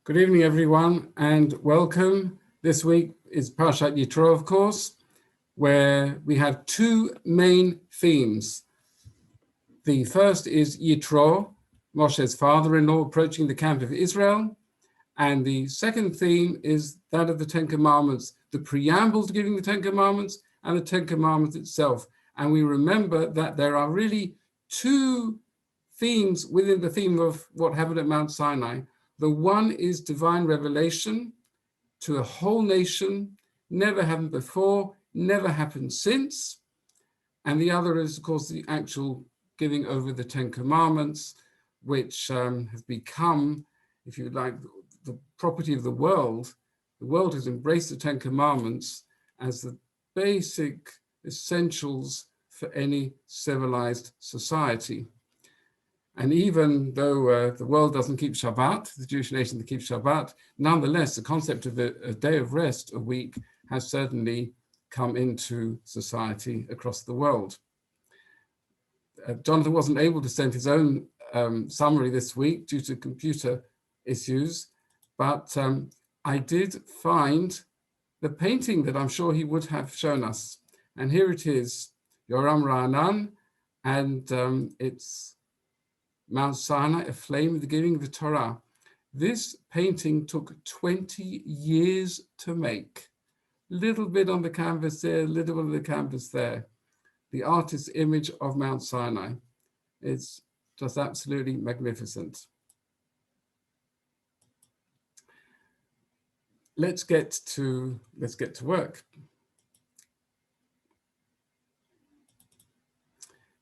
Good evening, everyone, and welcome. This week is Parashat Yitro, of course, where we have two main themes. The first is Yitro, Moshe's father-in-law, approaching the camp of Israel. And the second theme is that of the Ten Commandments, the preamble to giving the Ten Commandments and the Ten Commandments itself. And we remember that there are really two themes within the theme of what happened at Mount Sinai. The one is divine revelation to a whole nation, never happened before, never happened since. And the other is, of course, the actual giving over the Ten Commandments, which have become, if you like, the property of the world. The world has embraced the Ten Commandments as the basic essentials for any civilized society. And even though the world doesn't keep Shabbat, the Jewish nation that keeps Shabbat, nonetheless, the concept of a day of rest a week has certainly come into society across the world. Jonathan wasn't able to send his own summary this week due to computer issues, but I did find the painting that I'm sure he would have shown us. And here it is, Yoram Ra'anan, and it's Mount Sinai, a flame of the giving of the Torah. This painting took 20 years to make. Little bit on the canvas there, little bit on the canvas there. The artist's image of Mount Sinai. It's just absolutely magnificent. Let's get to work.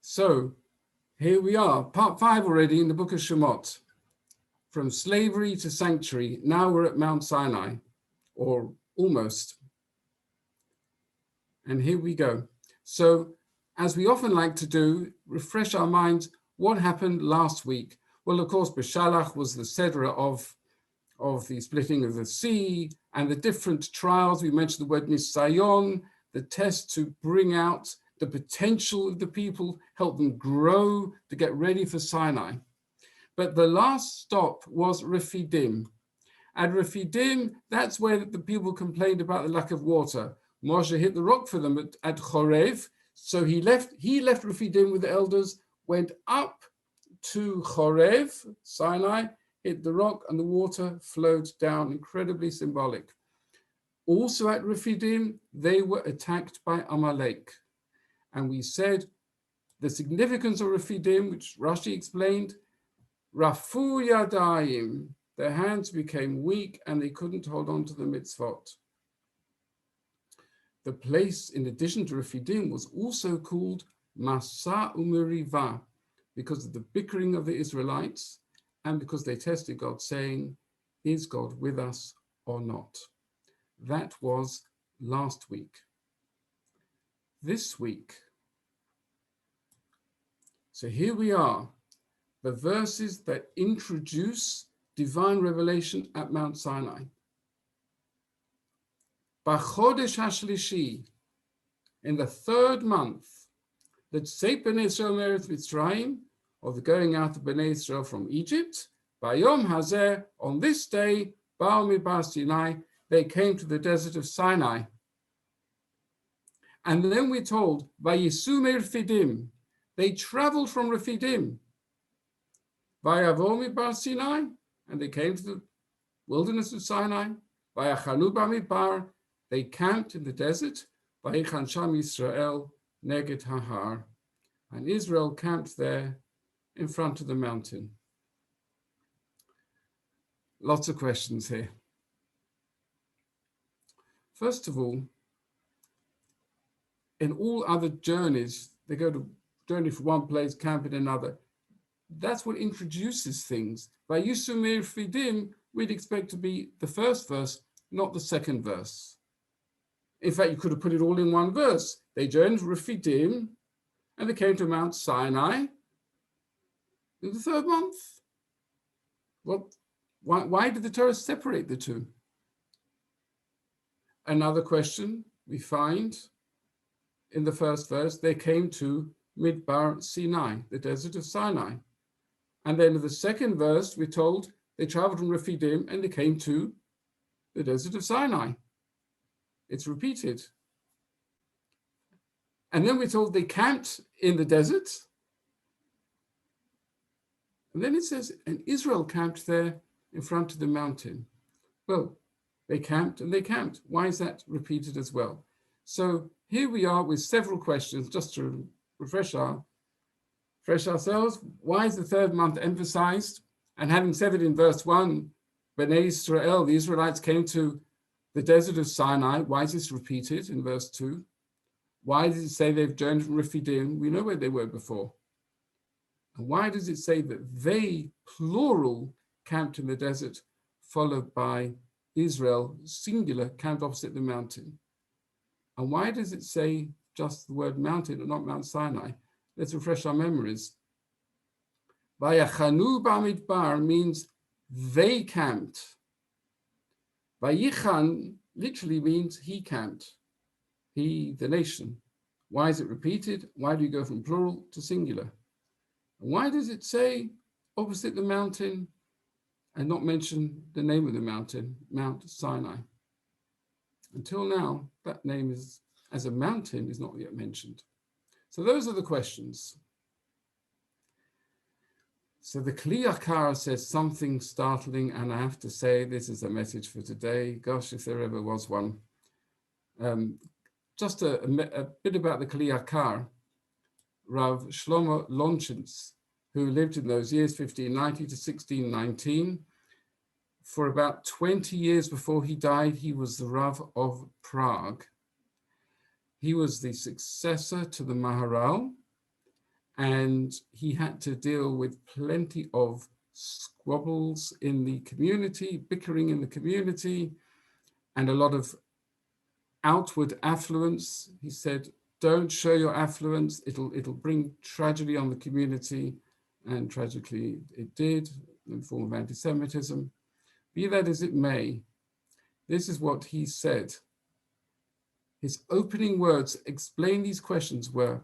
So here we are, part 5 already in the book of Shemot. From slavery to sanctuary, now we're at Mount Sinai, or almost. And here we go. So, as we often like to do, refresh our minds, what happened last week? Well, of course, Beshalach was the Sedra of the splitting of the sea and the different trials. We mentioned the word Nisayon, the test to bring out the potential of the people, help them grow to get ready for Sinai. But the last stop was Refidim. At Refidim, that's where the people complained about the lack of water. Moshe hit the rock for them at Chorev. So he left Refidim with the elders, went up to Chorev, Sinai, hit the rock, and the water flowed down, incredibly symbolic. Also at Refidim, they were attacked by Amalek. And we said the significance of Refidim, which Rashi explained, Rafu Yadayim, their hands became weak and they couldn't hold on to the mitzvot. The place, in addition to Refidim, was also called Masa Umeriva, because of the bickering of the Israelites and because they tested God, saying, is God with us or not? That was last week. This week, so here we are, the verses that introduce divine revelation at Mount Sinai. B'chodesh hashlishi, in the third month, that Tzeit Bnei Israel meretz Mitzrayim, of the going out of Bnei Israel from Egypt, Bayom Hazeh, on this day, Ba'al Midbar Sinai, they came to the desert of Sinai. And then we're told, Vayisu Refidim, they traveled from Refidim. Vayavo Midbar Sinai, and they came to the wilderness of Sinai. Vayachanu Bamidbar, they camped in the desert. Vayichan Sham Yisrael Neged Hahar, and Israel camped there in front of the mountain. Lots of questions here. First of all, in all other journeys, they go to journey from one place, camp in another. That's what introduces things. By Yisumir Fidim, we'd expect to be the first verse, not the second verse. In fact, you could have put it all in one verse. They journeyed Refidim, and they came to Mount Sinai in the third month. Why did the Torah separate the two? Another question we find in the first verse, they came to Midbar Sinai, the desert of Sinai. And then in the second verse, we're told they traveled from Rephidim and they came to the desert of Sinai. It's repeated. And then we're told they camped in the desert. And then it says, and Israel camped there in front of the mountain. Well, they camped and they camped. Why is that repeated as well? So here we are with several questions, just to refresh ourselves. Why is the third month emphasized? And having said it in verse 1, Bnei Israel, the Israelites came to the desert of Sinai. Why is this repeated in verse 2? Why does it say they've journeyed from Rephidim? We know where they were before. And why does it say that they, plural, camped in the desert, followed by Israel, singular, camped opposite the mountain? And why does it say just the word mountain and not Mount Sinai? Let's refresh our memories. Vayachanu b'midbar means they camped. Vayichan literally means he camped. He, the nation. Why is it repeated? Why do you go from plural to singular? And why does it say opposite the mountain and not mention the name of the mountain, Mount Sinai? Until now, that name is, as a mountain, is not yet mentioned. So those are the questions. So the Kli Yakar says something startling, and I have to say this is a message for today. Gosh, if there ever was one. Just a bit about the Kli Yakar. Rav Shlomo Lonchitz, who lived in those years, 1590 to 1619. For about 20 years before he died, he was the Rav of Prague. He was the successor to the Maharal, and he had to deal with plenty of squabbles in the community, bickering in the community, and a lot of outward affluence. He said, don't show your affluence, it'll bring tragedy on the community, and tragically it did, in the form of anti-Semitism. Be that as it may, this is what he said. His opening words explain these questions were,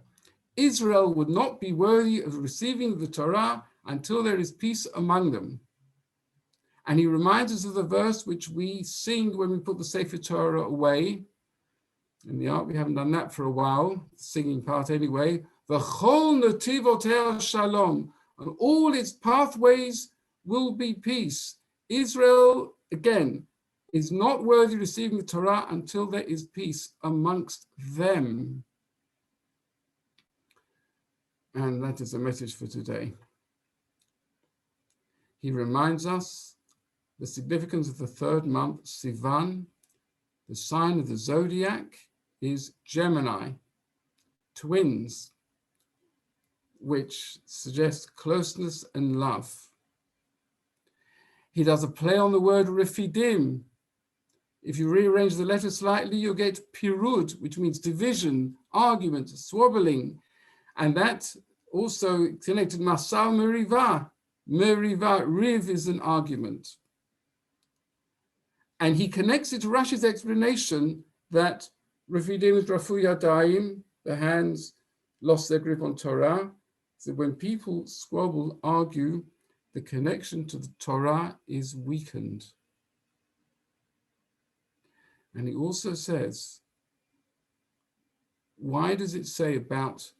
Israel would not be worthy of receiving the Torah until there is peace among them. And he reminds us of the verse which we sing when we put the Sefer Torah away. In the art, we haven't done that for a while, singing part anyway. V'chol nativotei shalom, and all its pathways will be peace. Israel, again, is not worthy of receiving the Torah until there is peace amongst them. And that is a message for today. He reminds us the significance of the third month, Sivan. The sign of the zodiac is Gemini, twins, which suggests closeness and love. He does a play on the word Rephidim. If you rearrange the letters slightly, you'll get Pirud, which means division, argument, swabbling. And that also connected Masar Meriva. Meriva, Riv is an argument. And he connects it to Rashi's explanation that Rephidim is Rafu Yadayim, the hands lost their grip on Torah. So when people squabble, argue, the connection to the Torah is weakened. And he also says, why does it say about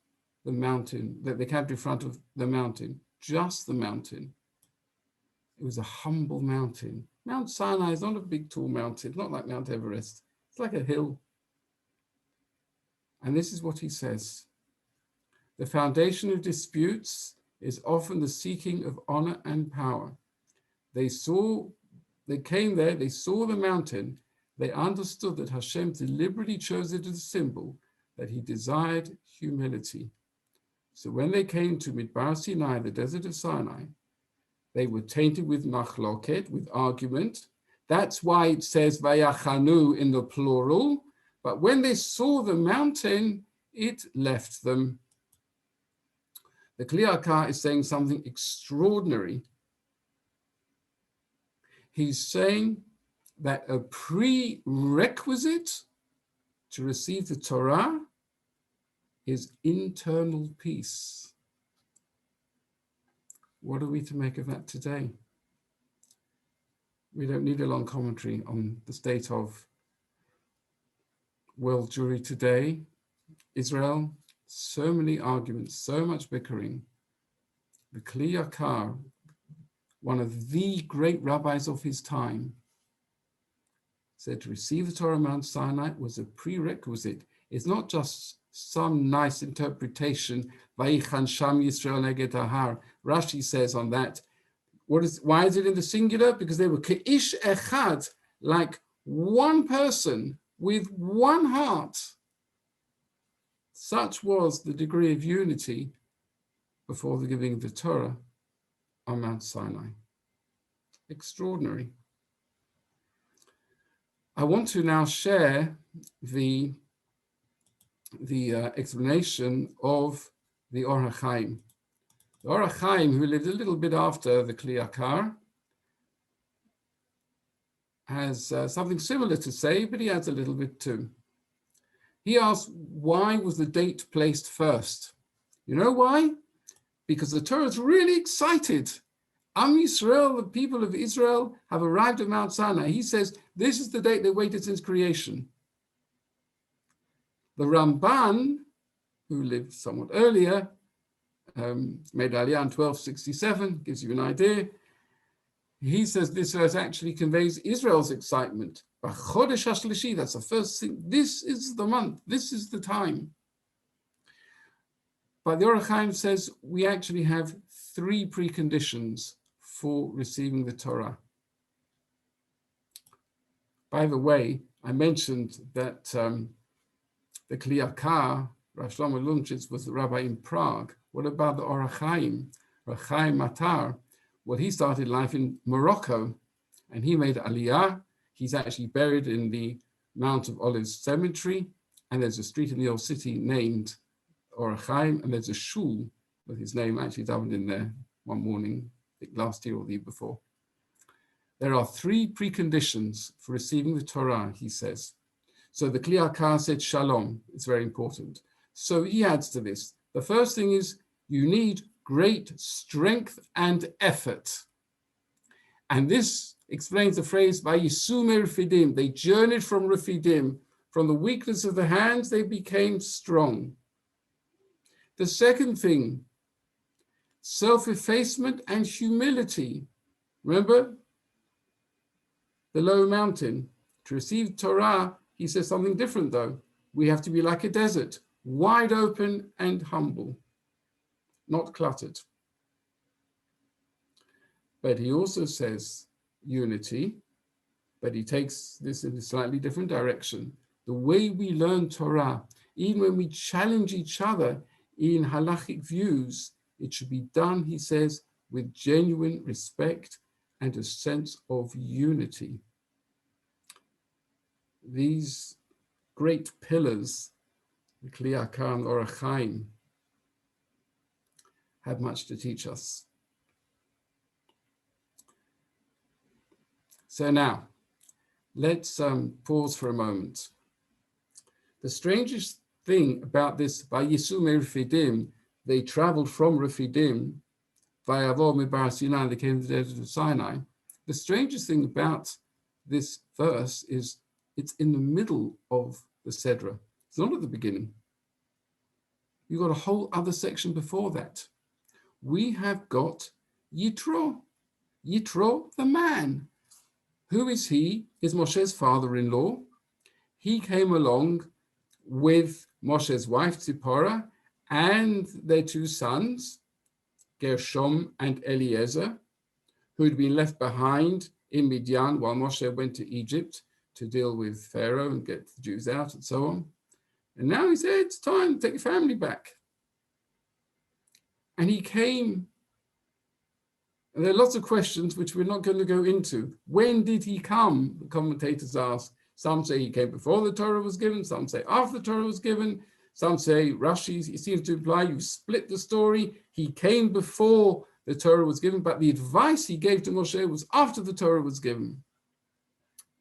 the mountain, that they camped in front of the mountain? Just the mountain. It was a humble mountain. Mount Sinai is not a big, tall mountain, not like Mount Everest. It's like a hill. And this is what he says. The foundation of disputes is often the seeking of honor and power. They came there, they saw the mountain, they understood that Hashem deliberately chose it as a symbol, that he desired humility. So when they came to Midbar Sinai, the desert of Sinai, they were tainted with machloket, with argument. That's why it says vayachanu in the plural. But when they saw the mountain, it left them. The Kli Yakar is saying something extraordinary. He's saying that a prerequisite to receive the Torah is internal peace. What are we to make of that today? We don't need a long commentary on the state of world Jewry today. Israel, so many arguments, so much bickering. The Kli Yakar, one of the great rabbis of his time, said to receive the Torah Mount Sinai was a prerequisite. It's not just some nice interpretation. Vayichan Sham Yisrael neged Ahar. Rashi says on that, why is it in the singular? Because they were ke'ish echad, like one person with one heart. Such was the degree of unity before the giving of the Torah on Mount Sinai. Extraordinary. I want to now share the explanation of the Or HaChaim. The Or HaChaim, who lived a little bit after the Kli Yakar, has something similar to say, but he adds a little bit too. He asks, why was the date placed first? You know why? Because the Torah is really excited. Am Yisrael, the people of Israel, have arrived at Mount Sinai. He says, this is the date they waited since creation. The Ramban, who lived somewhat earlier, made Aliyah in 1267, gives you an idea. He says this verse actually conveys Israel's excitement. B'chodesh HaShlishi, that's the first thing. This is the month. This is the time. But the Or HaChaim says we actually have three preconditions for receiving the Torah. By the way, I mentioned that the Kli Yakar, Rav Shlomo Lunchitz, was the rabbi in Prague. What about the Or HaChaim, Chaim Matar? Well, he started life in Morocco, and he made Aliyah. He's actually buried in the Mount of Olives Cemetery, and there's a street in the old city named Or HaChaim, and there's a shul with his name actually doubled in there one morning, I think last year or the year before. There are three preconditions for receiving the Torah, he says. So the Kli Yakar said shalom. It's very important. So he adds to this. The first thing is you need great strength and effort. And this explains the phrase Vayisume Refidim. They journeyed from Refidim. From the weakness of the hands, they became strong. The second thing, self-effacement and humility. Remember the low mountain. To receive Torah, he says something different though. We have to be like a desert, wide open and humble, not cluttered. But he also says unity, but he takes this in a slightly different direction. The way we learn Torah, even when we challenge each other in halachic views, it should be done, he says, with genuine respect and a sense of unity. These great pillars, the Kli Yakar and Or HaChaim, have much to teach us. So now, let's pause for a moment. The strangest thing about this, Vayisume Refidim, they traveled from Refidim, Vayavo Midbar Sinai, they came to the desert of Sinai. The strangest thing about this verse is it's in the middle of the Sedra. It's not at the beginning. You've got a whole other section before that. We have got Yitro, Yitro the man. Who is he? Is Moshe's father-in-law. He came along with Moshe's wife, Zipporah, and their two sons, Gershom and Eliezer, who had been left behind in Midian while Moshe went to Egypt to deal with Pharaoh and get the Jews out and so on. And now he said, it's time to take your family back. And he came, and there are lots of questions which we're not going to go into. When did he come? The commentators ask. Some say he came before the Torah was given. Some say after the Torah was given. Some say, Rashi seems to imply you split the story. He came before the Torah was given, but the advice he gave to Moshe was after the Torah was given.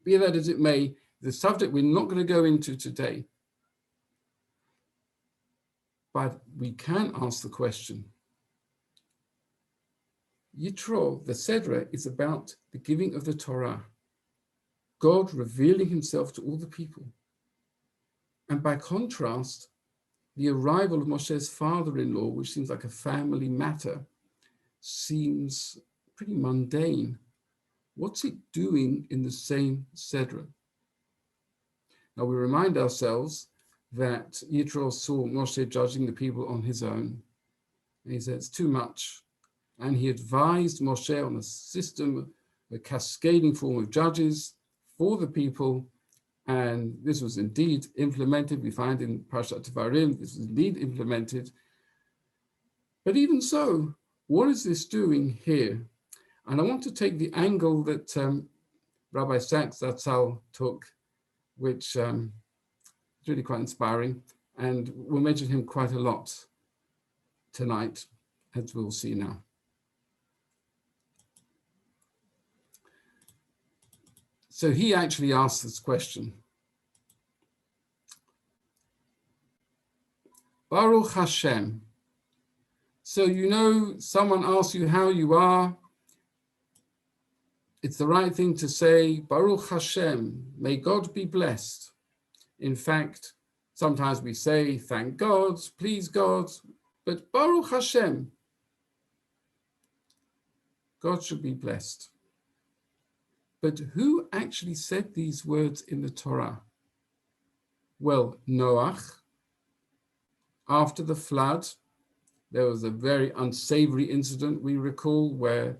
Be that as it may, the subject we're not going to go into today. But we can ask the question, Yitro, the Sedra, is about the giving of the Torah, God revealing himself to all the people. And by contrast, the arrival of Moshe's father-in-law, which seems like a family matter, seems pretty mundane. What's it doing in the same Sedra? Now we remind ourselves that Yitro saw Moshe judging the people on his own. And he said, it's too much. And he advised Moshe on a system, a cascading form of judges for the people. And this was indeed implemented. We find in Parashat Devarim, this was indeed implemented. But even so, what is this doing here? And I want to take the angle that Rabbi Sachs Zatzal took, which is really quite inspiring. And we'll mention him quite a lot tonight, as we'll see now. So he actually asked this question. Baruch Hashem. So you know, someone asks you how you are. It's the right thing to say, Baruch Hashem, may God be blessed. In fact, sometimes we say, thank God, please God, but Baruch Hashem, God should be blessed. But who actually said these words in the Torah? Well, Noach, after the flood, there was a very unsavory incident, we recall, where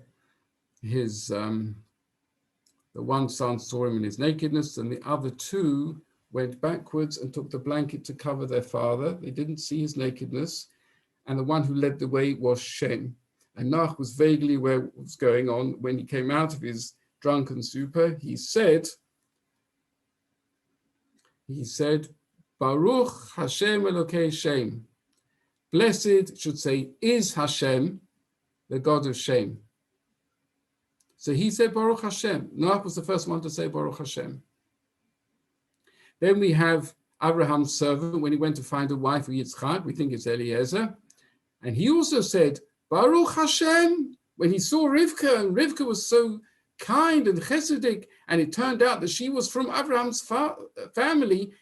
his the one son saw him in his nakedness, and the other two went backwards and took the blanket to cover their father. They didn't see his nakedness, and the one who led the way was Shem. And Noach was vaguely aware what was going on. When he came out of his drunken stupor, he said, Baruch Hashem Elokei Shem. Blessed, should say, is Hashem, the God of Shem. So he said Baruch Hashem. Noach was the first one to say Baruch Hashem. Then we have Abraham's servant when he went to find a wife for Yitzchak. We think it's Eliezer. And he also said Baruch Hashem when he saw Rivka. And Rivka was so kind and chesedic. And it turned out that she was from Abraham's family.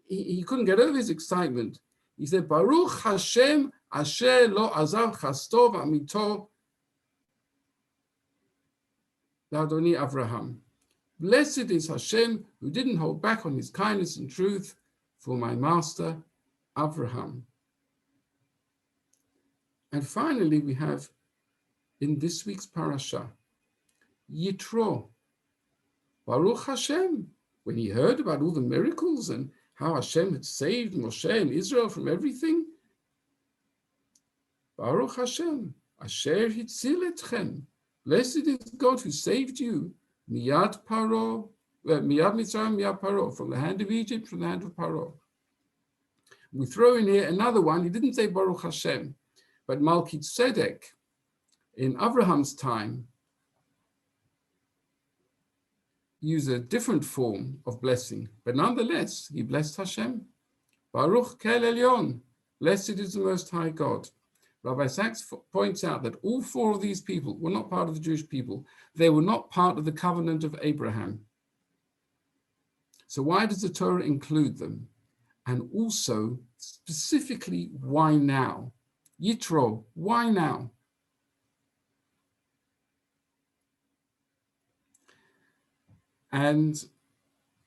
He couldn't get over his excitement. He said, Baruch Hashem asher lo azav chasto v'amito l'Adoni Avraham. Blessed is Hashem who didn't hold back on his kindness and truth for my master Avraham. And finally, we have in this week's parasha, Yitro. Baruch Hashem, when he heard about all the miracles and how Hashem had saved Moshe and Israel from everything. Baruch Hashem, asher hitzil etchem. Blessed is God who saved you. Miyad Paro, miyad Mitzrayim, miyad Paro, from the hand of Egypt, from the hand of Paro. We throw in here another one. He didn't say Baruch Hashem, but Melchizedek in Abraham's time use a different form of blessing, but nonetheless, he blessed Hashem. Baruch Kel Elyon, blessed is the Most High God. Rabbi Sachs points out that all four of these people were not part of the Jewish people. They were not part of the covenant of Abraham. So why does the Torah include them? And also, specifically, why now? Yitro, why now? And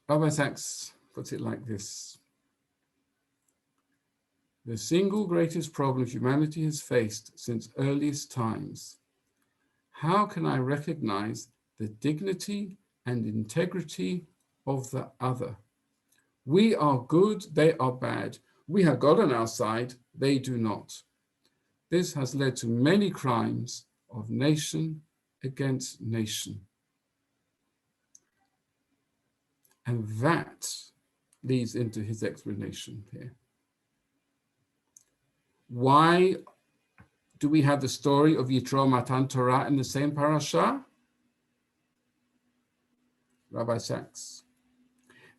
Rabbi Sachs puts it like this. The single greatest problem humanity has faced since earliest times. How can I recognize the dignity and integrity of the other? We are good, they are bad. We have God on our side, they do not. This has led to many crimes of nation against nation. And that leads into his explanation here. Why do we have the story of Yitro Matan Torah in the same parasha? Rabbi Sachs.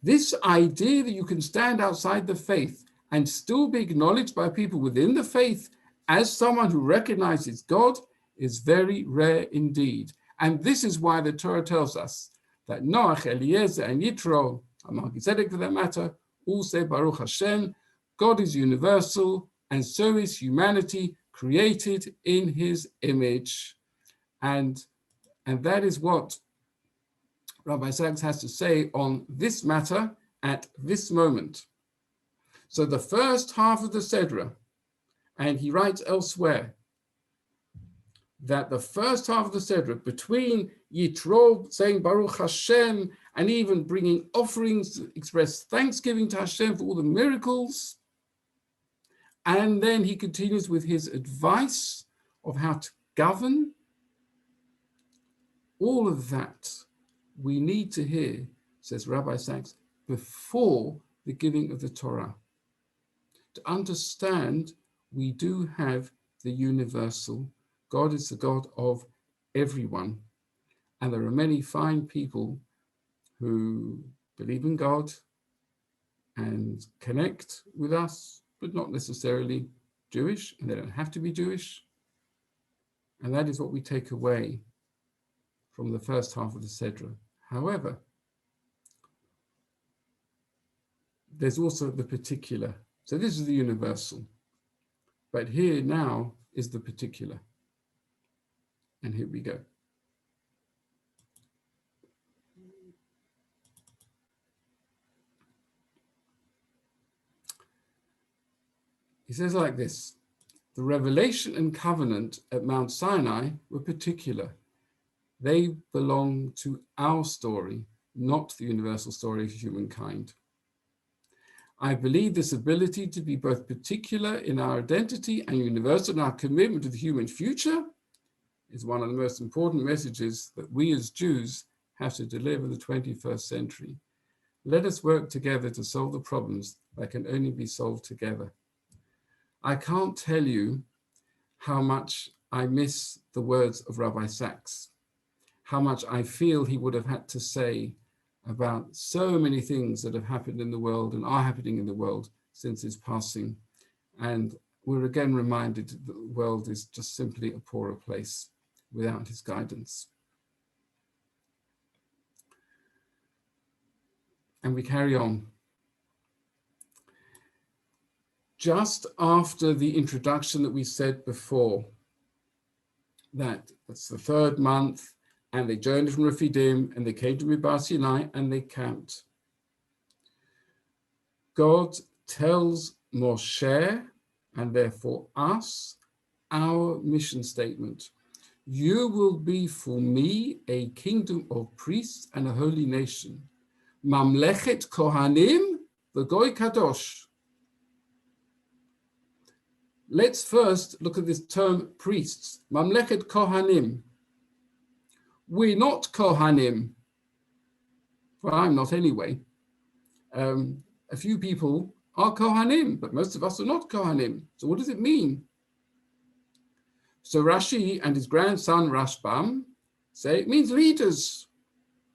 This idea that you can stand outside the faith and still be acknowledged by people within the faith as someone who recognizes God is very rare indeed. And this is why the Torah tells us that Noach, Eliezer, and Yitro, and Melchizedek for that matter, all say Baruch Hashem, God is universal, and so is humanity, created in his image. And that is what Rabbi Sachs has to say on this matter at this moment. So the first half of the Sedra, and he writes elsewhere that the first half of the Sedra, between Yitro saying Baruch Hashem and even bringing offerings to express thanksgiving to Hashem for all the miracles, and then he continues with his advice of how to govern, all of that we need to hear, says Rabbi Sachs, before the giving of the Torah. To understand, we do have the universal. God is the God of everyone. And there are many fine people who believe in God and connect with us, but not necessarily Jewish, and they don't have to be Jewish. And that is what we take away from the first half of the Sedra. However, there's also the particular. So this is the universal. But here now is the particular. And here we go. He says like this: the revelation and covenant at Mount Sinai were particular. They belong to our story, not the universal story of humankind. I believe this ability to be both particular in our identity and universal in our commitment to the human future is one of the most important messages that we as Jews have to deliver in the 21st century. Let us work together to solve the problems that can only be solved together. I can't tell you how much I miss the words of Rabbi Sachs, how much I feel he would have had to say about so many things that have happened in the world and are happening in the world since his passing. And we're again reminded that the world is just simply a poorer place without his guidance. And we carry on. Just after the introduction that we said before, that's the third month, and they journeyed from Rephidim, and they came to Midbar Sinai, and they camped. God tells Moshe, and therefore us, our mission statement. You will be for me a kingdom of priests and a holy nation. Mamlechet Kohanim v'goy kadosh. Let's first look at this term priests. Mamlechet Kohanim. We're not Kohanim. Well, I'm not anyway. A few people are Kohanim, but most of us are not Kohanim. So what does it mean? So Rashi and his grandson Rashbam say it means leaders.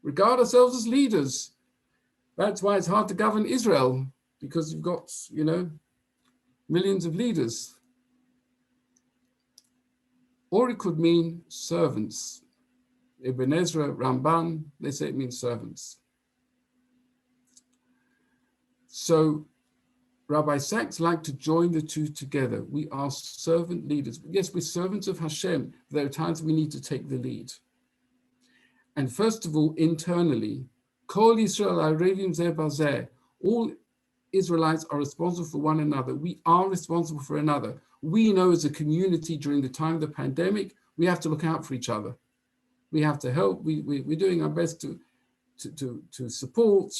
Regard ourselves as leaders. That's why it's hard to govern Israel, because you've got, millions of leaders. Or it could mean servants. Ibn Ezra, Ramban, they say it means servants. So Rabbi Sachs liked to join the two together. We are servant leaders. Yes, we're servants of Hashem. There are times we need to take the lead. And first of all, internally, Kol Yisrael Arevim Zeh Bazeh. All Israelites are responsible for one another. We are responsible for another. We know as a community during the time of the pandemic, we have to look out for each other. We have to help. We're doing our best to support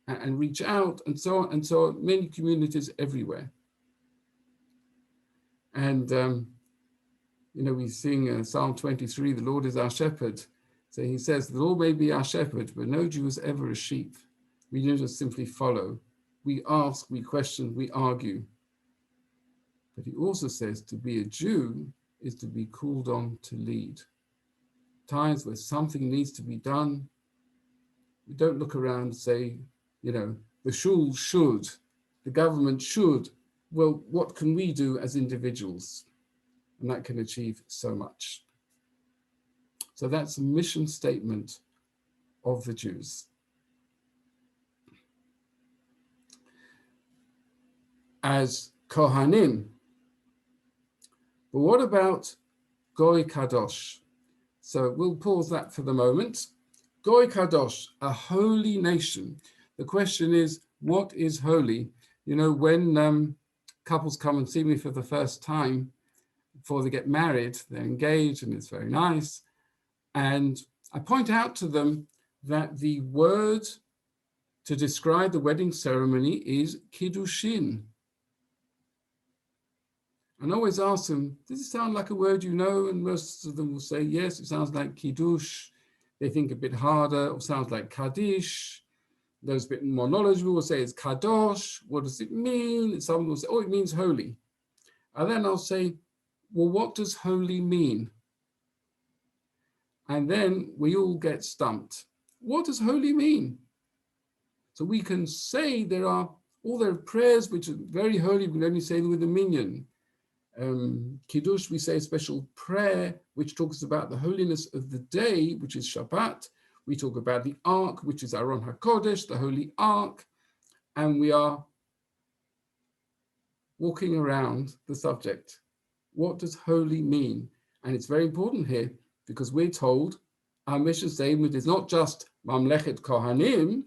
and reach out and so on and so on. Many communities everywhere. And, we sing Psalm 23, the Lord is our shepherd. So he says, the Lord may be our shepherd, but no Jew is ever a sheep. We don't just simply follow. We ask, we question, we argue. But he also says to be a Jew is to be called on to lead. Times where something needs to be done, we don't look around and say, the shul should, the government should. Well, what can we do as individuals? And that can achieve so much. So that's the mission statement of the Jews. As Kohanim. But what about Goy Kadosh? So we'll pause that for the moment. Goy Kadosh, a holy nation. The question is, what is holy? You know, when couples come and see me for the first time, before they get married, they're engaged and it's very nice. And I point out to them that the word to describe the wedding ceremony is kiddushin. And I always ask them, does it sound like a word you know? And most of them will say, yes, it sounds like kiddush. They think a bit harder, it sounds like kaddish. Those a bit more knowledgeable will say it's kadosh. What does it mean? And some will say, oh, it means holy. And then I'll say, well, what does holy mean? And then we all get stumped. What does holy mean? So we can say there are prayers which are very holy, we can only say them with a minyan. Kiddush, we say a special prayer which talks about the holiness of the day, which is Shabbat. We talk about the Ark, which is Aron HaKodesh, the Holy Ark, and we are walking around the subject. What does holy mean? And it's very important here because we're told our mission statement is not just Mamlechet Kohanim,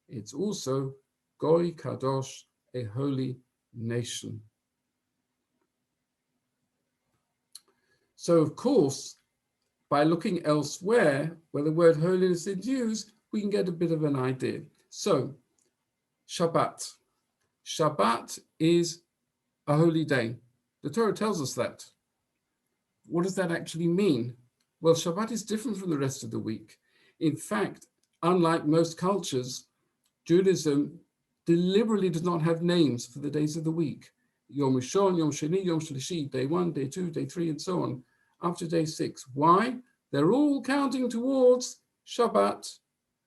it's also Goy Kadosh, a holy nation. So, of course, by looking elsewhere where the word holiness is used, we can get a bit of an idea. So, Shabbat. Shabbat is a holy day. The Torah tells us that. What does that actually mean? Well, Shabbat is different from the rest of the week. In fact, unlike most cultures, Judaism deliberately does not have names for the days of the week. Yom Rishon, Yom Sheni, Yom Shlishi, day 1, day 2, day 3, and so on, up to day 6. Why? They're all counting towards Shabbat.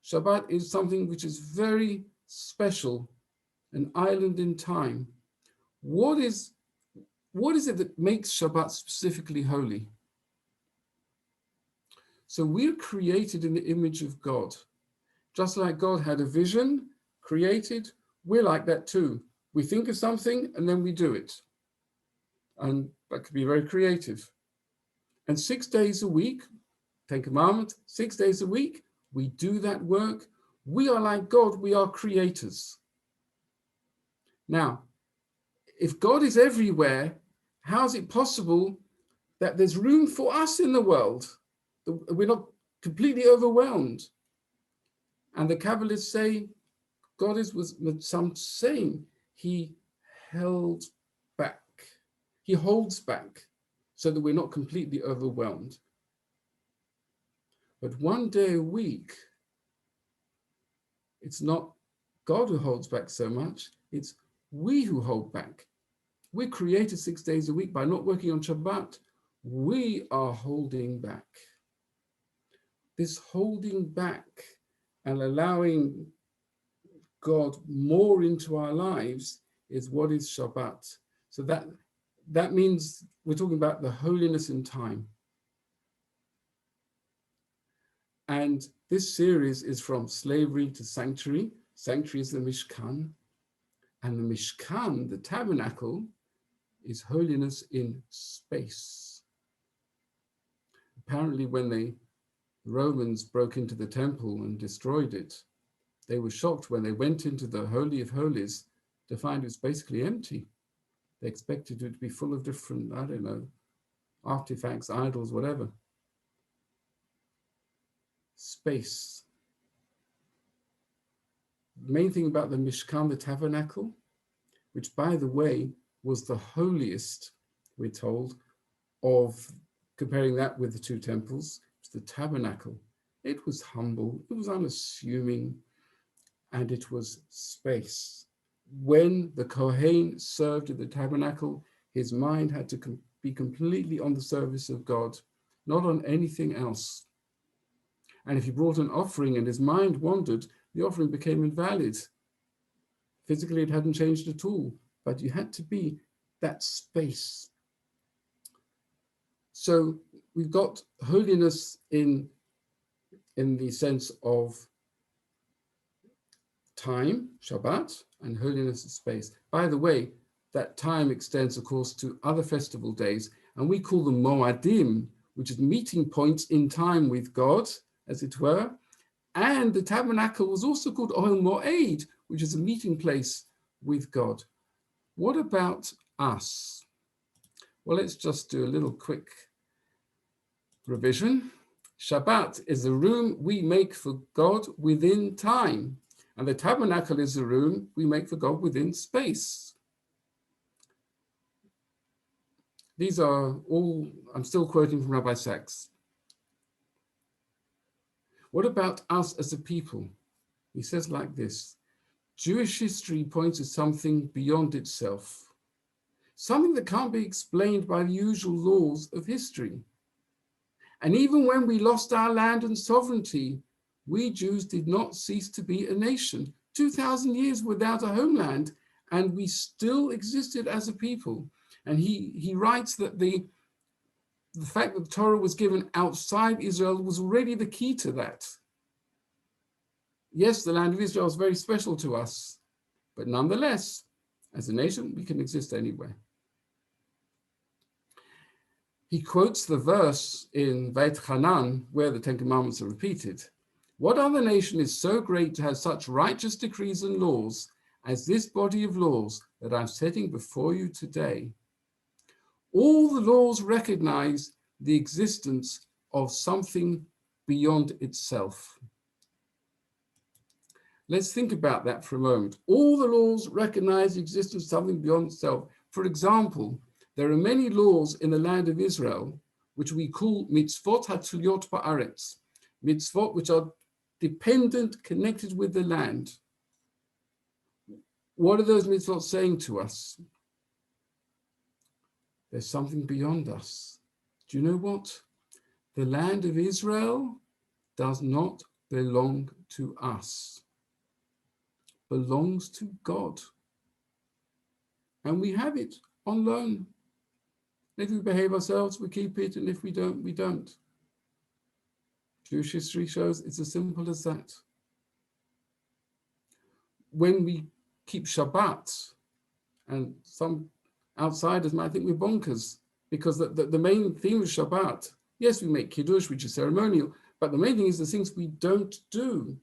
Shabbat is something which is very special, an island in time. What is it that makes Shabbat specifically holy? So we're created in the image of God. Just like God had a vision, created, we're like that too. We think of something and then we do it. And that could be very creative. And 6 days a week, 10 Commandments, 6 days a week, we do that work. We are like God, we are creators. Now, if God is everywhere, how is it possible that there's room for us in the world? We're not completely overwhelmed. And the Kabbalists say, God is with some saying, he held back. He holds back so that we're not completely overwhelmed. But 1 day a week, it's not God who holds back so much, it's we who hold back. We're created 6 days a week by not working on Shabbat. We are holding back. This holding back and allowing God more into our lives is what is Shabbat. So that means we're talking about the holiness in time. And this series is from slavery to sanctuary. Sanctuary is the Mishkan. And the Mishkan, the tabernacle, is holiness in space. Apparently, when the Romans broke into the temple and destroyed it, they were shocked when they went into the Holy of Holies to find it was basically empty. They expected it to be full of different, I don't know, artifacts, idols, whatever. Space. The main thing about the Mishkan, the tabernacle, which, by the way, was the holiest, we're told, of comparing that with the two temples, it's the tabernacle. It was humble, it was unassuming, and it was space. When the Kohen served in the tabernacle, his mind had to be completely on the service of God, not on anything else. And if he brought an offering and his mind wandered, the offering became invalid. Physically, it hadn't changed at all, but you had to be that space. So we've got holiness in the sense of time, Shabbat, and holiness of space. By the way, that time extends, of course, to other festival days, and we call them Moadim, which is meeting points in time with God, as it were. And the tabernacle was also called Ohel Moed, which is a meeting place with God. What about us? Well, let's just do a little quick revision. Shabbat is a room we make for God within time, and the tabernacle is a room we make for God within space. These are all, I'm still quoting from Rabbi Sachs. What about us as a people? He says like this: Jewish history points to something beyond itself, something that can't be explained by the usual laws of history. And even when we lost our land and sovereignty, we Jews did not cease to be a nation. 2,000 years without a homeland, and we still existed as a people. And he writes that the fact that the Torah was given outside Israel was already the key to that. Yes, the land of Israel is very special to us, but nonetheless, as a nation, we can exist anywhere. He quotes the verse in Veit Hanan, where the Ten Commandments are repeated. What other nation is so great to have such righteous decrees and laws as this body of laws that I'm setting before you today? All the laws recognize the existence of something beyond itself. Let's think about that for a moment. All the laws recognize the existence of something beyond itself. For example, there are many laws in the land of Israel, which we call mitzvot hatuliyot ba'aretz, mitzvot which are dependent, connected with the land. What are those mitzvot saying to us? There's something beyond us. Do you know what? The land of Israel does not belong to us. It belongs to God. And we have it on loan. If we behave ourselves, we keep it, and if we don't, we don't. Jewish history shows it's as simple as that. When we keep Shabbat, and some outsiders might think we're bonkers, because the main theme of Shabbat, yes, we make Kiddush, which is ceremonial, but the main thing is the things we don't do.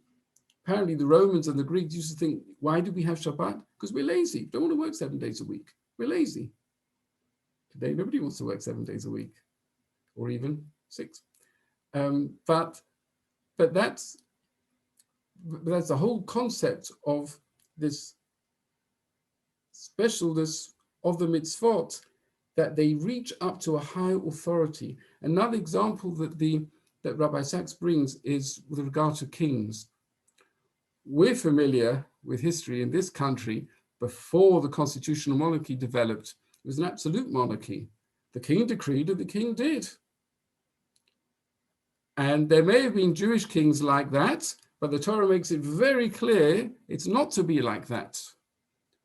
Apparently the Romans and the Greeks used to think, why do we have Shabbat? Because we're lazy, don't want to work 7 days a week. We're lazy. Today, nobody wants to work 7 days a week, or even 6. But that's the whole concept of this specialness of the mitzvot, that they reach up to a high authority. Another example that Rabbi Sachs brings is with regard to kings. We're familiar with history in this country. Before the constitutional monarchy developed, it was an absolute monarchy. The king decreed and the king did. And there may have been Jewish kings like that, but the Torah makes it very clear it's not to be like that.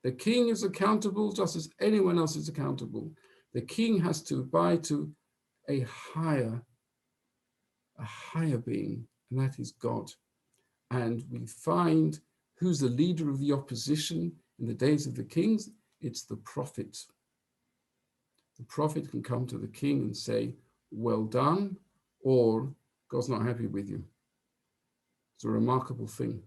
The king is accountable just as anyone else is accountable. The king has to abide to a higher being, and that is God. And we find who's the leader of the opposition in the days of the kings? It's the prophet. The prophet can come to the king and say, well done, or God's not happy with you. It's a remarkable thing.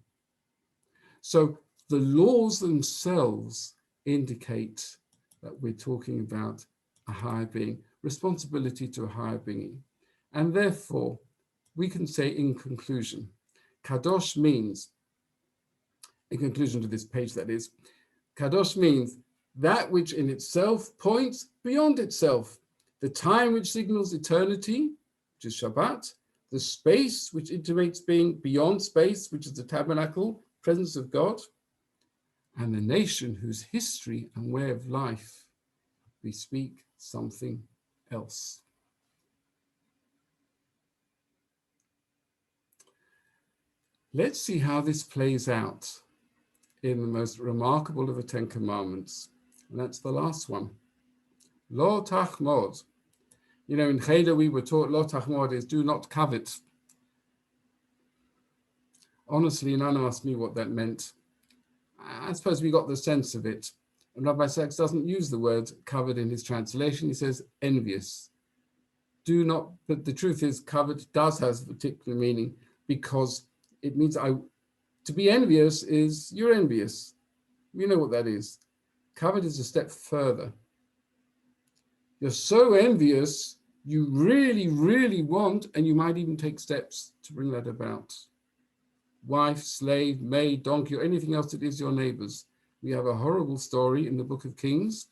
So the laws themselves indicate that we're talking about a higher being, responsibility to a higher being. And therefore, we can say in conclusion, Kadosh means, in conclusion to this page that is, Kadosh means that which in itself points beyond itself, the time which signals eternity, which is Shabbat, the space which intimates being beyond space, which is the tabernacle, presence of God, and the nation whose history and way of life bespeak something else. Let's see how this plays out in the most remarkable of the Ten Commandments, and that's the last one. Lo tachmod. You know, in Cheder we were taught lo tachmod is do not covet. Honestly, none of us knew what that meant. I suppose we got the sense of it. And Rabbi Sachs doesn't use the word covet in his translation. He says envious. Do not, but the truth is covet does have a particular meaning because it means to be envious is you're envious. You know what that is. Covet is a step further. You're so envious, you really, really want, and you might even take steps to bring that about. Wife, slave, maid, donkey, or anything else that is your neighbor's. We have a horrible story in the book of Kings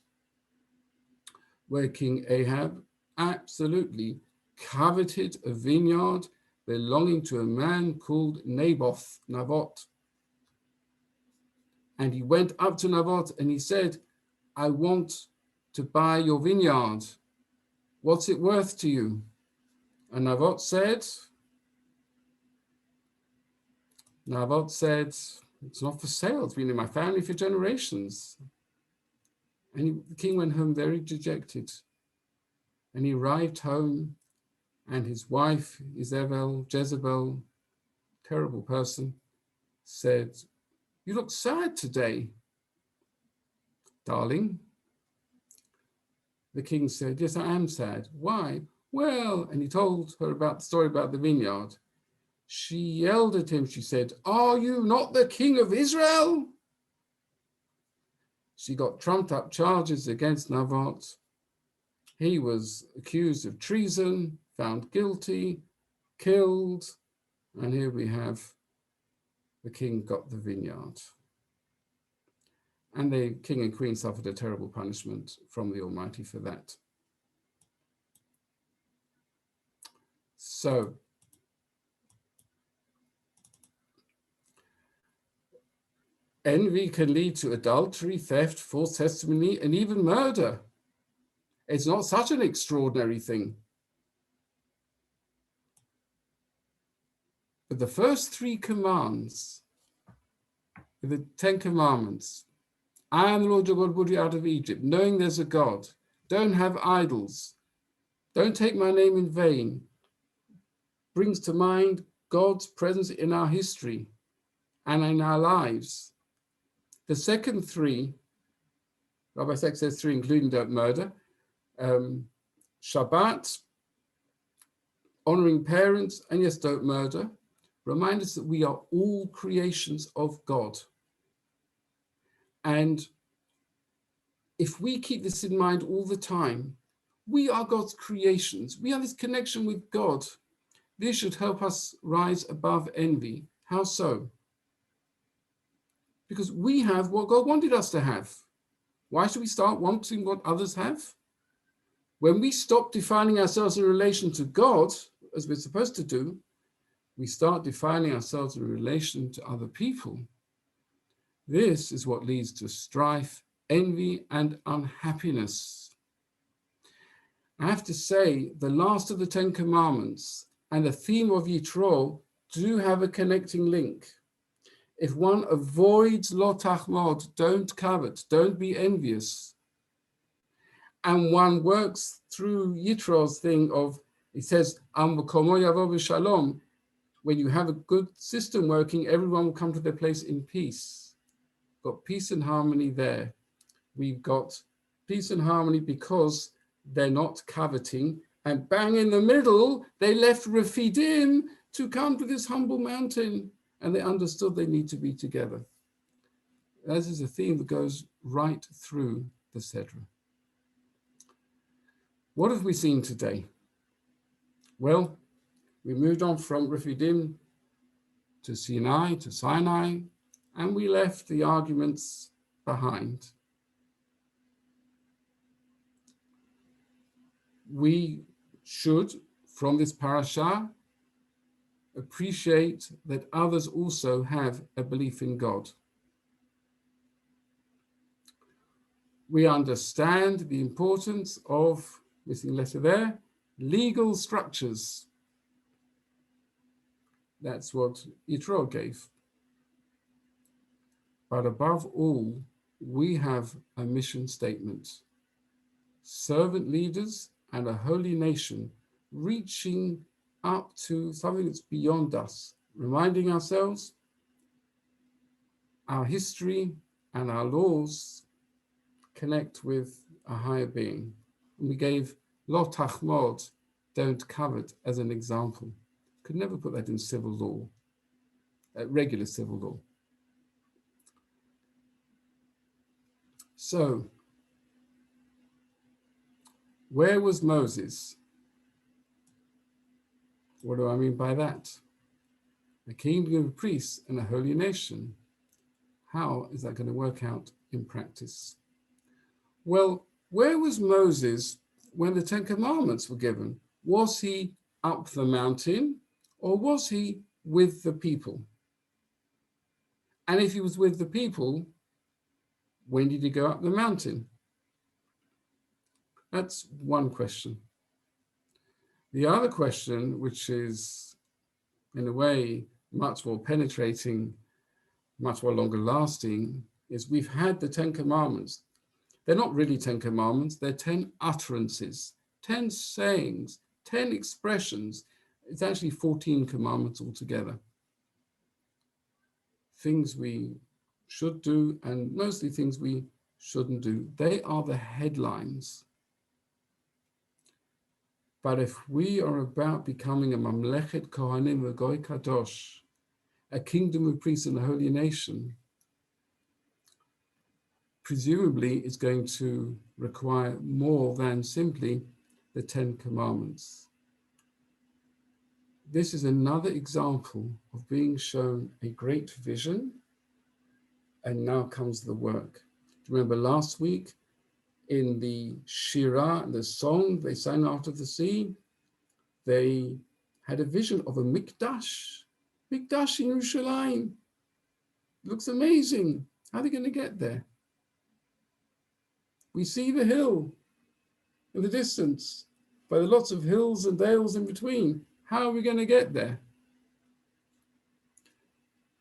where King Ahab absolutely coveted a vineyard belonging to a man called Naboth. And he went up to Naboth and he said, I want to buy your vineyard. What's it worth to you? And Naboth said, it's not for sale. It's been in my family for generations. And the king went home very dejected. And he arrived home, and his wife, Jezebel, terrible person, said, you look sad today, darling. The king said, yes, I am sad. Why? Well, and he told her about the story about the vineyard. She yelled at him. She said, are you not the king of Israel? She got trumped up charges against Naboth. He was accused of treason, found guilty, killed, and here we have the king got the vineyard. And the king and queen suffered a terrible punishment from the Almighty for that. So, envy can lead to adultery, theft, false testimony, and even murder. It's not such an extraordinary thing. But the first 3 commands, the 10 commandments, I am the Lord your God, brought you out of Egypt, knowing there's a God. Don't have idols. Don't take my name in vain. Brings to mind God's presence in our history and in our lives. The second 3, Rabbi Sachs says 3, including don't murder, Shabbat, honoring parents, and yes, don't murder, remind us that we are all creations of God. And if we keep this in mind all the time, we are God's creations. We have this connection with God. This should help us rise above envy. How so? Because we have what God wanted us to have. Why should we start wanting what others have? When we stop defining ourselves in relation to God, as we're supposed to do, we start defining ourselves in relation to other people. This is what leads to strife, envy, and unhappiness. I have to say, the last of the 10 commandments and the theme of Yitro do have a connecting link. If one avoids lo tachmod, don't covet, don't be envious, and one works through Yitro's thing of, it says, Am v'komo yavo b'shalom, when you have a good system working, everyone will come to their place in peace. Got peace and harmony there. We've got peace and harmony because they're not coveting, and bang in the middle, they left Refidim to come to this humble mountain, and they understood they need to be together. That is a theme that goes right through the Sedra. What have we seen today? Well, we moved on from Refidim to Sinai, and we left the arguments behind. We should, from this parasha, appreciate that others also have a belief in God. We understand the importance of, missing letter there, legal structures. That's what Yitro gave. But above all, we have a mission statement. Servant leaders and a holy nation, reaching up to something that's beyond us, reminding ourselves our history and our laws connect with a higher being. And we gave lo tachmod, don't covet, as an example. Could never put that in civil law, regular civil law. So, where was Moses? What do I mean by that? A kingdom of priests and a holy nation. How is that going to work out in practice? Well, where was Moses when the Ten Commandments were given? Was he up the mountain or was he with the people? And if he was with the people, when did he go up the mountain? That's one question. The other question, which is in a way much more penetrating, much more longer lasting, is we've had the 10 Commandments. They're not really 10 Commandments, they're 10 utterances, 10 sayings, 10 expressions. It's actually 14 commandments altogether. Things we should do and mostly things we shouldn't do. They are the headlines. But if we are about becoming a Mamlechet Kohanim V'Goy Kadosh, a kingdom of priests and a holy nation, presumably it's going to require more than simply the 10 Commandments. This is another example of being shown a great vision, and now comes the work. Remember last week in the Shirah, the song they sang after the sea, they had a vision of a Mikdash in Yerushalayim. Looks amazing. How are they going to get there? We see the hill in the distance, but there are lots of hills and dales in between. How are we going to get there?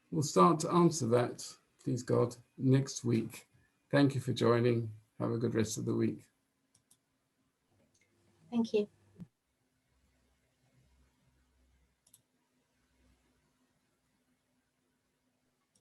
We'll start to answer that, please God, next week. Thank you for joining. Have a good rest of the week. Thank you.